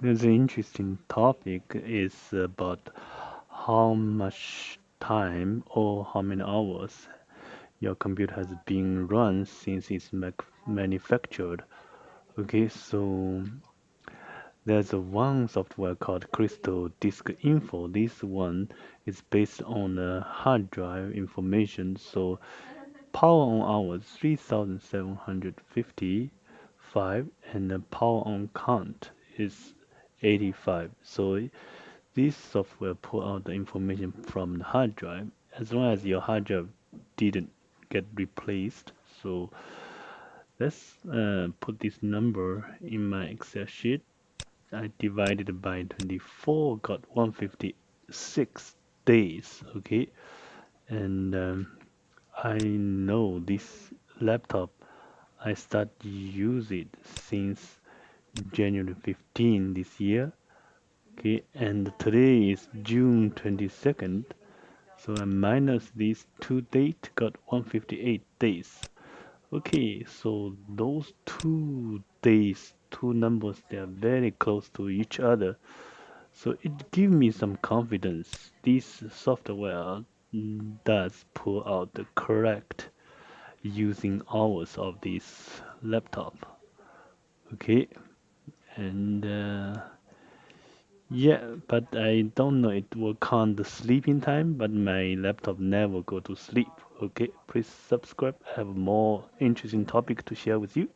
It's an interesting topic is about how much time or how many hours your computer has been run since it's manufactured. Okay, so there's a one software called Crystal Disk Info. This one is based on the hard drive information. So power on hours 3755 and the power on count is 85. So this software pull out the information from the hard drive as long as your hard drive didn't get replaced. So let's put this number in my Excel sheet. I divided by 24, got 156 days. Okay, and I know this laptop. I started to use it since January 15 this year. Okay, and today is June 22nd. So I minus these two dates, got 158 days. Okay, so those 2 days, two numbers, they are very close to each other. So it gives me some confidence. This software does pull out the correct using hours of this laptop. Okay, and yeah, but I don't know it will count the sleeping time, but my laptop never go to sleep. Okay, please subscribe. I have more interesting topic to share with you.